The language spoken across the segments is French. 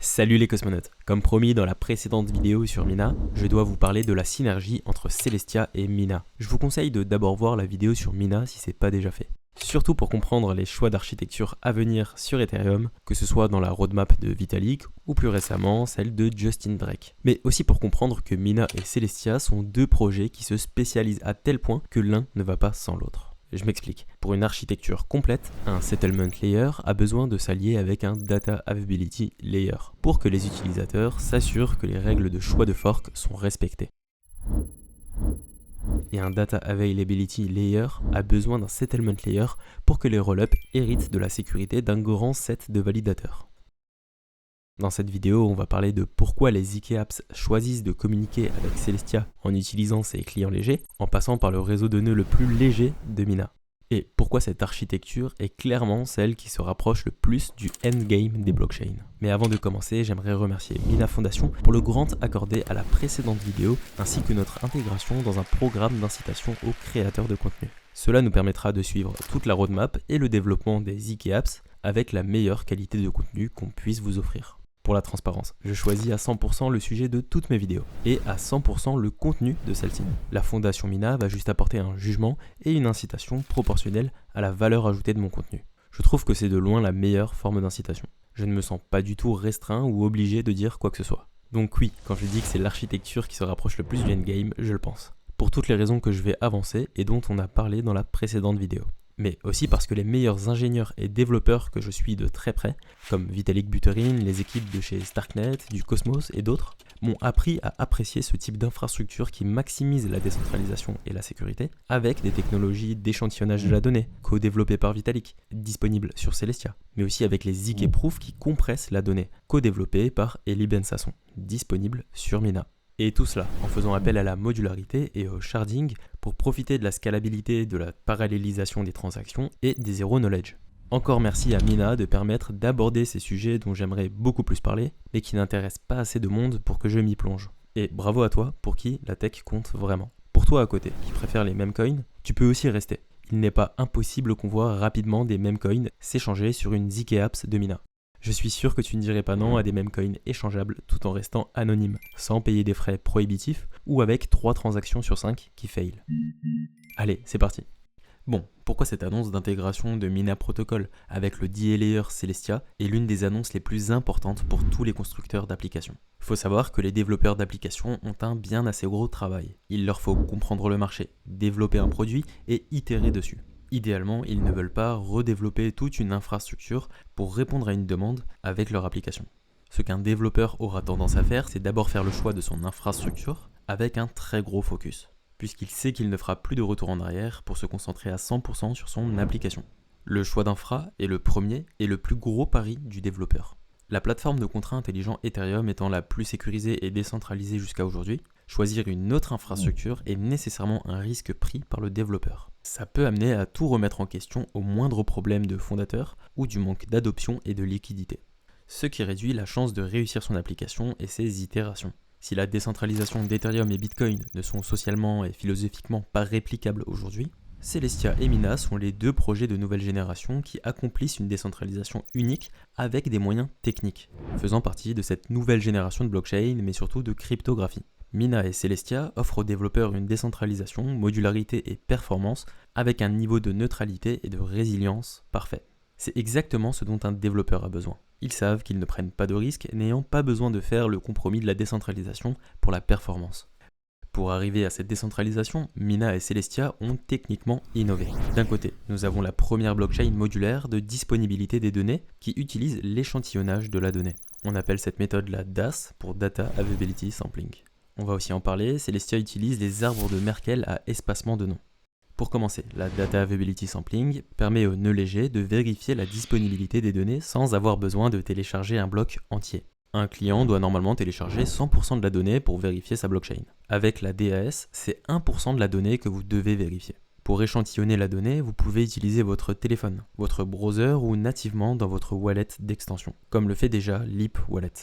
Salut les cosmonautes. Comme promis dans la précédente vidéo sur Mina, je dois vous parler de la synergie entre Celestia et Mina. Je vous conseille de d'abord voir la vidéo sur Mina si c'est pas déjà fait. Surtout pour comprendre les choix d'architecture à venir sur Ethereum, que ce soit dans la roadmap de Vitalik ou plus récemment celle de Justin Drake. Mais aussi pour comprendre que Mina et Celestia sont deux projets qui se spécialisent à tel point que l'un ne va pas sans l'autre. Je m'explique. Pour une architecture complète, un settlement layer a besoin de s'allier avec un data availability layer pour que les utilisateurs s'assurent que les règles de choix de fork sont respectées. Et un data availability layer a besoin d'un settlement layer pour que les rollups héritent de la sécurité d'un grand set de validateurs. Dans cette vidéo, on va parler de pourquoi les ZK Apps choisissent de communiquer avec Celestia en utilisant ses clients légers, en passant par le réseau de nœuds le plus léger de Mina. Et pourquoi cette architecture est clairement celle qui se rapproche le plus du endgame des blockchains. Mais avant de commencer, j'aimerais remercier Mina Foundation pour le grant accordé à la précédente vidéo, ainsi que notre intégration dans un programme d'incitation aux créateurs de contenu. Cela nous permettra de suivre toute la roadmap et le développement des ZK Apps avec la meilleure qualité de contenu qu'on puisse vous offrir. Pour la transparence, je choisis à 100% le sujet de toutes mes vidéos et à 100% le contenu de celle-ci. La fondation Mina va juste apporter un jugement et une incitation proportionnelle à la valeur ajoutée de mon contenu. Je trouve que c'est de loin la meilleure forme d'incitation. Je ne me sens pas du tout restreint ou obligé de dire quoi que ce soit. Donc oui, quand je dis que c'est l'architecture qui se rapproche le plus du endgame, je le pense. Pour toutes les raisons que je vais avancer et dont on a parlé dans la précédente vidéo. Mais aussi parce que les meilleurs ingénieurs et développeurs que je suis de très près, comme Vitalik Buterin, les équipes de chez Starknet, du Cosmos et d'autres, m'ont appris à apprécier ce type d'infrastructure qui maximise la décentralisation et la sécurité, avec des technologies d'échantillonnage de la donnée, co-développées par Vitalik, disponibles sur Celestia, mais aussi avec les ZK Proof qui compressent la donnée, co-développées par Eli Ben Sasson, disponibles sur Mina. Et tout cela en faisant appel à la modularité et au sharding pour profiter de la scalabilité de la parallélisation des transactions et des zero knowledge. Encore merci à Mina de permettre d'aborder ces sujets dont j'aimerais beaucoup plus parler, mais qui n'intéressent pas assez de monde pour que je m'y plonge. Et bravo à toi pour qui la tech compte vraiment. Pour toi à côté, qui préfère les mêmes coins, tu peux aussi rester. Il n'est pas impossible qu'on voit rapidement des mêmes coins s'échanger sur une ZK Apps de Mina. Je suis sûr que tu ne dirais pas non à des mêmes coins échangeables tout en restant anonyme, sans payer des frais prohibitifs ou avec 3 transactions sur 5 qui fail. Allez, c'est parti. Bon, pourquoi cette annonce d'intégration de Mina Protocol avec le DA Layer Celestia est l'une des annonces les plus importantes pour tous les constructeurs d'applications. Il faut savoir que les développeurs d'applications ont un bien assez gros travail. Il leur faut comprendre le marché, développer un produit et itérer dessus. Idéalement, ils ne veulent pas redévelopper toute une infrastructure pour répondre à une demande avec leur application. Ce qu'un développeur aura tendance à faire, c'est d'abord faire le choix de son infrastructure avec un très gros focus, puisqu'il sait qu'il ne fera plus de retour en arrière pour se concentrer à 100% sur son application. Le choix d'infra est le premier et le plus gros pari du développeur. La plateforme de contrat intelligent Ethereum étant la plus sécurisée et décentralisée jusqu'à aujourd'hui, choisir une autre infrastructure est nécessairement un risque pris par le développeur. Ça peut amener à tout remettre en question au moindre problème de fondateur ou du manque d'adoption et de liquidité. Ce qui réduit la chance de réussir son application et ses itérations. Si la décentralisation d'Ethereum et Bitcoin ne sont socialement et philosophiquement pas réplicables aujourd'hui, Celestia et Mina sont les deux projets de nouvelle génération qui accomplissent une décentralisation unique avec des moyens techniques, faisant partie de cette nouvelle génération de blockchain mais surtout de cryptographie. Mina et Celestia offrent aux développeurs une décentralisation, modularité et performance avec un niveau de neutralité et de résilience parfait. C'est exactement ce dont un développeur a besoin. Ils savent qu'ils ne prennent pas de risques, n'ayant pas besoin de faire le compromis de la décentralisation pour la performance. Pour arriver à cette décentralisation, Mina et Celestia ont techniquement innové. D'un côté, nous avons la première blockchain modulaire de disponibilité des données qui utilise l'échantillonnage de la donnée. On appelle cette méthode la DAS pour Data Availability Sampling. On va aussi en parler, Celestia utilise les arbres de Merkle à espacement de noms. Pour commencer, la Data Availability Sampling permet aux nœuds légers de vérifier la disponibilité des données sans avoir besoin de télécharger un bloc entier. Un client doit normalement télécharger 100% de la donnée pour vérifier sa blockchain. Avec la DAS, c'est 1% de la donnée que vous devez vérifier. Pour échantillonner la donnée, vous pouvez utiliser votre téléphone, votre browser ou nativement dans votre wallet d'extension, comme le fait déjà Leap Wallet.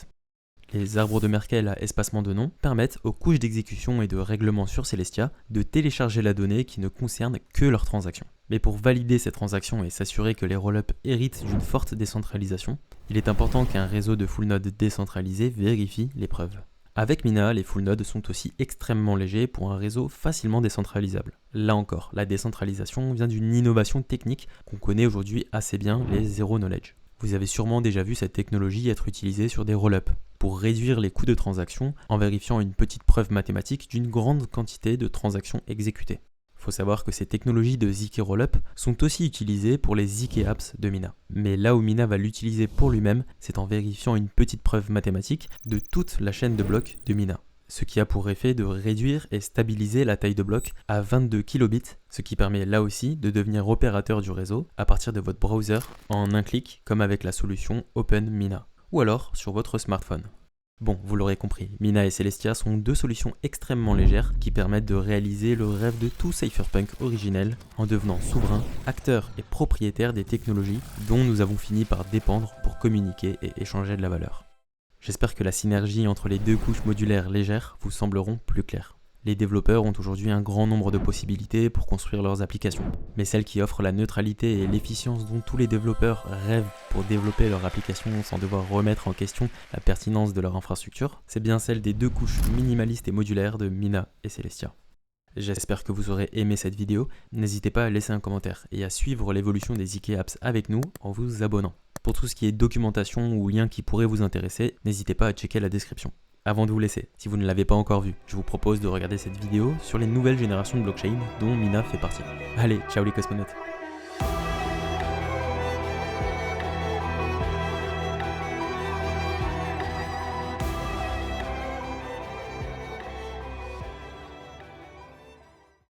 Les arbres de Merkle à espacement de nom permettent aux couches d'exécution et de règlement sur Celestia de télécharger la donnée qui ne concerne que leurs transactions. Mais pour valider ces transactions et s'assurer que les rollups héritent d'une forte décentralisation, il est important qu'un réseau de full nodes décentralisé vérifie les preuves. Avec Mina, les full nodes sont aussi extrêmement légers pour un réseau facilement décentralisable. Là encore, la décentralisation vient d'une innovation technique qu'on connaît aujourd'hui assez bien, les zero knowledge. Vous avez sûrement déjà vu cette technologie être utilisée sur des rollups pour réduire les coûts de transaction en vérifiant une petite preuve mathématique d'une grande quantité de transactions exécutées. Il faut savoir que ces technologies de ZK Rollup sont aussi utilisées pour les ZK Apps de Mina. Mais là où Mina va l'utiliser pour lui-même, c'est en vérifiant une petite preuve mathématique de toute la chaîne de blocs de Mina. Ce qui a pour effet de réduire et stabiliser la taille de bloc à 22 kilobits, ce qui permet là aussi de devenir opérateur du réseau à partir de votre browser en un clic comme avec la solution OpenMina, ou alors sur votre smartphone. Bon, vous l'aurez compris, Mina et Celestia sont deux solutions extrêmement légères qui permettent de réaliser le rêve de tout cypherpunk originel en devenant souverain, acteur et propriétaire des technologies dont nous avons fini par dépendre pour communiquer et échanger de la valeur. J'espère que la synergie entre les deux couches modulaires légères vous sembleront plus claires. Les développeurs ont aujourd'hui un grand nombre de possibilités pour construire leurs applications, mais celle qui offre la neutralité et l'efficience dont tous les développeurs rêvent pour développer leur application sans devoir remettre en question la pertinence de leur infrastructure, c'est bien celle des deux couches minimalistes et modulaires de Mina et Celestia. J'espère que vous aurez aimé cette vidéo, n'hésitez pas à laisser un commentaire et à suivre l'évolution des ZK Apps avec nous en vous abonnant. Pour tout ce qui est documentation ou liens qui pourraient vous intéresser, n'hésitez pas à checker la description. Avant de vous laisser, si vous ne l'avez pas encore vu, je vous propose de regarder cette vidéo sur les nouvelles générations de blockchain dont Mina fait partie. Allez, ciao les cosmonautes!